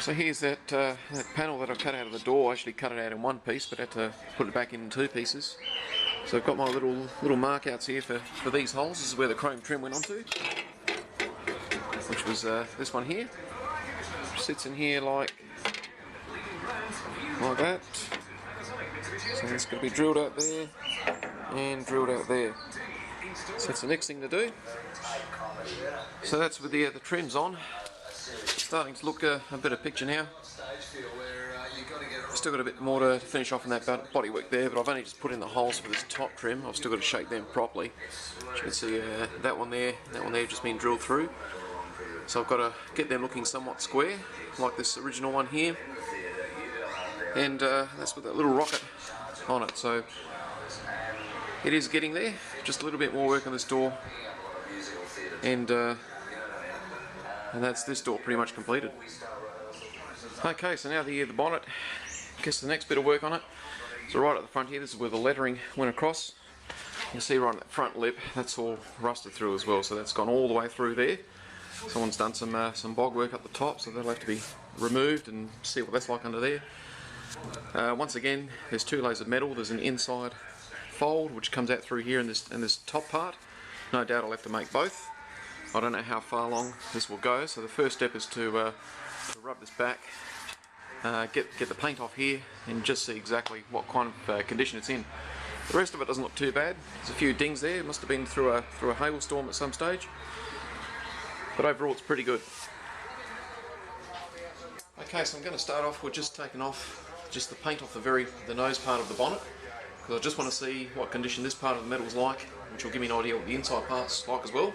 So here's that panel that I cut out of the door. I actually cut it out in one piece, but had to put it back in two pieces. So I've got my little markouts here for these holes. This is where the chrome trim went onto, which was this one here. Sits in here like that. So it's going to be drilled out there and drilled out there. So that's the next thing to do. So that's with the trims on. Starting to look a better picture now. Still got a bit more to finish off on that bodywork there, but I've only just put in the holes for this top trim. I've still got to shape them properly. As you can see, that one there just been drilled through. So I've got to get them looking somewhat square, like this original one here. And that's with that little rocket on it. So it is getting there. Just a little bit more work on this door, and that's this door pretty much completed. Okay, so now the bonnet. I guess the next bit of work on it. So right at the front here, this is where the lettering went across. You can see right on that front lip, that's all rusted through as well. So that's gone all the way through there. Someone's done some bog work up the top, so that'll have to be removed and see what that's like under there. Once again, there's two layers of metal. There's an inside fold which comes out through here in this top part. No doubt I'll have to make both. I don't know how far along this will go, so the first step is to rub this back, get the paint off here, and just see exactly what kind of condition it's in. The rest of it doesn't look too bad. There's a few dings there. It must have been through a hailstorm at some stage, but overall it's pretty good. Okay, so I'm going to start off with just taking off just the paint off the nose part of the bonnet, because I just want to see what condition this part of the metal is like, which will give me an idea what the inside part's like as well.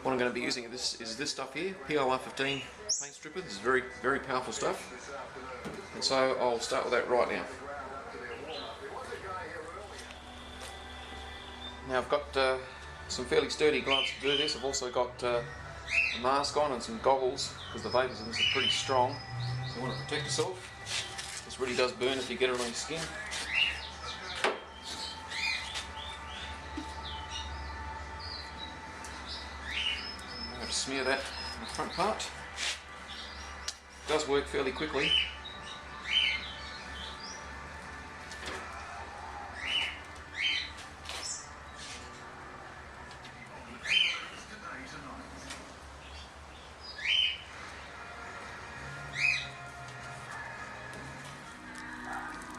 What I'm going to be using is this stuff here, PLR15 paint stripper. This is very, very powerful stuff, and so I'll start with that right now. Now I've got some fairly sturdy gloves to do this. I've also got a mask on and some goggles, because the vapours in this are pretty strong, so you want to protect yourself. This really does burn if you get it on your skin. I'm going to smear that on the front part. It does work fairly quickly.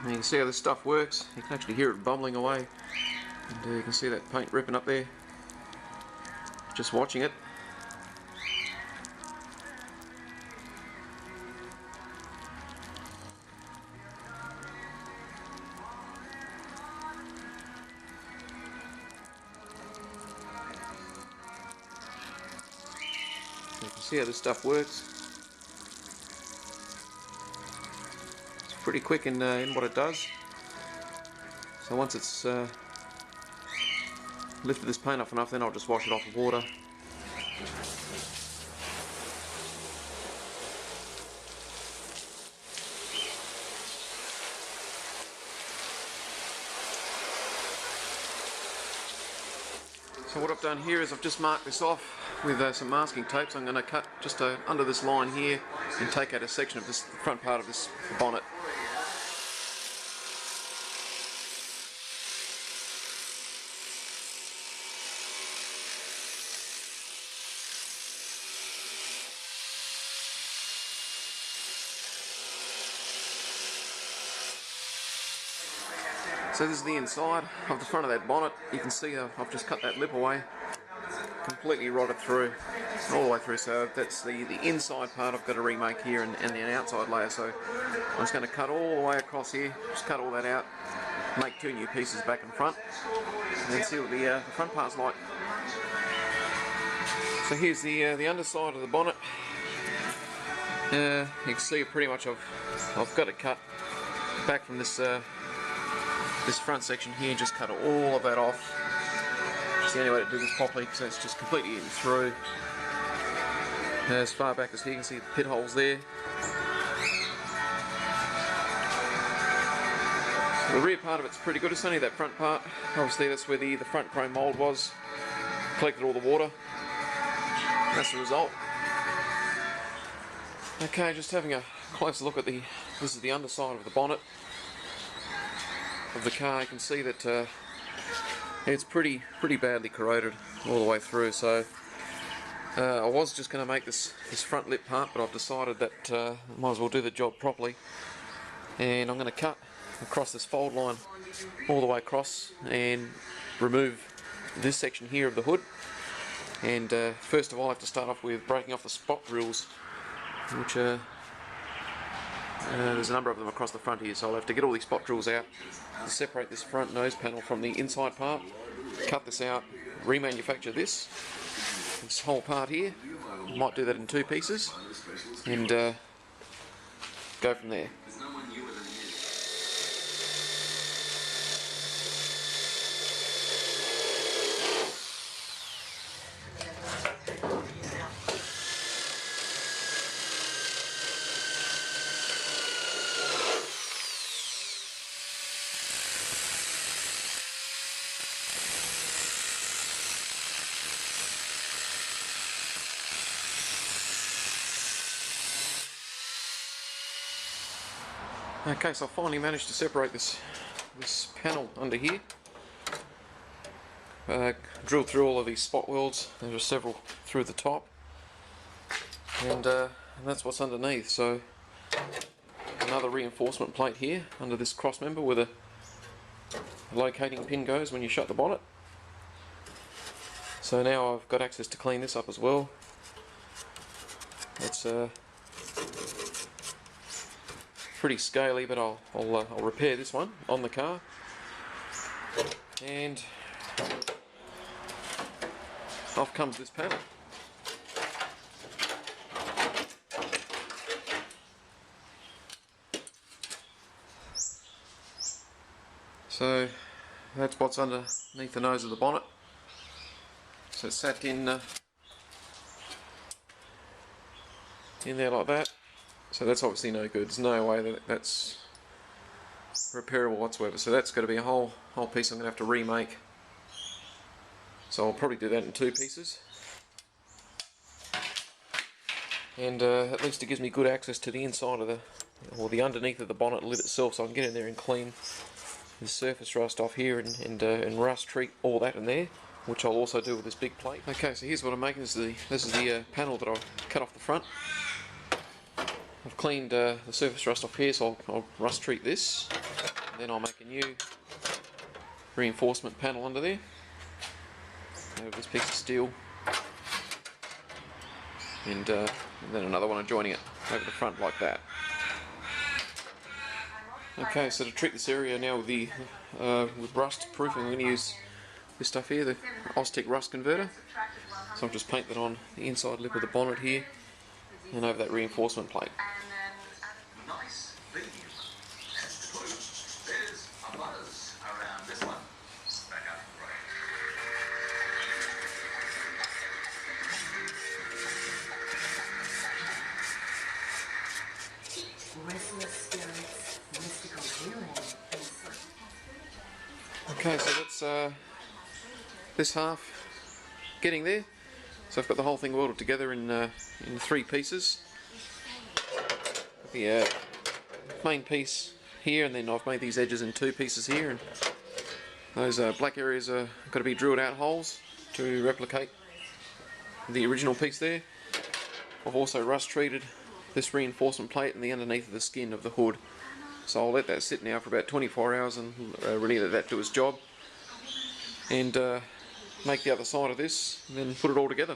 And you can see how this stuff works. You can actually hear it bubbling away, and you can see that paint ripping up there just watching it. So you can see how this stuff works. Pretty quick in what it does. So once it's lifted this paint off enough, then I'll just wash it off with water. So what I've done here is I've just marked this off with some masking tape. So I'm going to cut just under this line here and take out a section of this front part of this bonnet. So this is the inside of the front of that bonnet. You can see I've just cut that lip away, completely rotted through, all the way through. So that's the inside part I've got to remake here, and the outside layer. So I'm just going to cut all the way across here, just cut all that out, make two new pieces back and front, and then see what the front part's like. So here's the underside of the bonnet. You can see pretty much I've got it cut back from this front section here. Just cut all of that off. Just the only way to do this properly, because it's just completely eaten through. As far back as here, you can see the pit holes there. So the rear part of it's pretty good. It's only that front part. Obviously that's where the front chrome mould was. Collected all the water. That's the result. Okay, just having a closer look at this is the underside of the bonnet of the car. You can see that it's pretty badly corroded all the way through. So I was just going to make this front lip part, but I've decided that I might as well do the job properly, and I'm going to cut across this fold line all the way across and remove this section here of the hood. And first of all I have to start off with breaking off the spot drills, which there's a number of them across the front here, so I'll have to get all these spot drills out to separate this front nose panel from the inside part, cut this out, remanufacture this whole part here. Might do that in 2 pieces and go from there. Okay, so I finally managed to separate this panel under here. Drilled through all of these spot welds. There are several through the top, and that's what's underneath. So another reinforcement plate here under this cross member where the locating pin goes when you shut the bonnet. So now I've got access to clean this up as well. It's pretty scaly, but I'll repair this one on the car. And off comes this panel. So that's what's underneath the nose of the bonnet. So it's sat in there like that. So that's obviously no good. There's no way that that's repairable whatsoever. So that's got to be a whole piece I'm going to have to remake. So I'll probably do that in 2 pieces. And at least it gives me good access to the inside of the underneath of the bonnet lid itself, so I can get in there and clean the surface rust off here and rust treat all that in there, which I'll also do with this big plate. Okay, so here's what I'm making. This is the panel that I've cut off the front. I've cleaned the surface rust off here, so I'll rust treat this, and then I'll make a new reinforcement panel under there. Over this piece of steel, and then another one adjoining it over the front like that. Okay, so to treat this area now with rust proofing, I'm going to use this stuff here, the Oztec rust converter. So I'll just paint that on the inside lip of the bonnet here and over that reinforcement plate. Okay, so that's this half getting there. So I've got the whole thing welded together in 3 pieces. The main piece here, and then I've made these edges in 2 pieces here, and those black areas are got to be drilled out holes to replicate the original piece there. I've also rust treated this reinforcement plate and the underneath of the skin of the hood. So I'll let that sit now for about 24 hours and really let that do its job, and make the other side of this and then put it all together.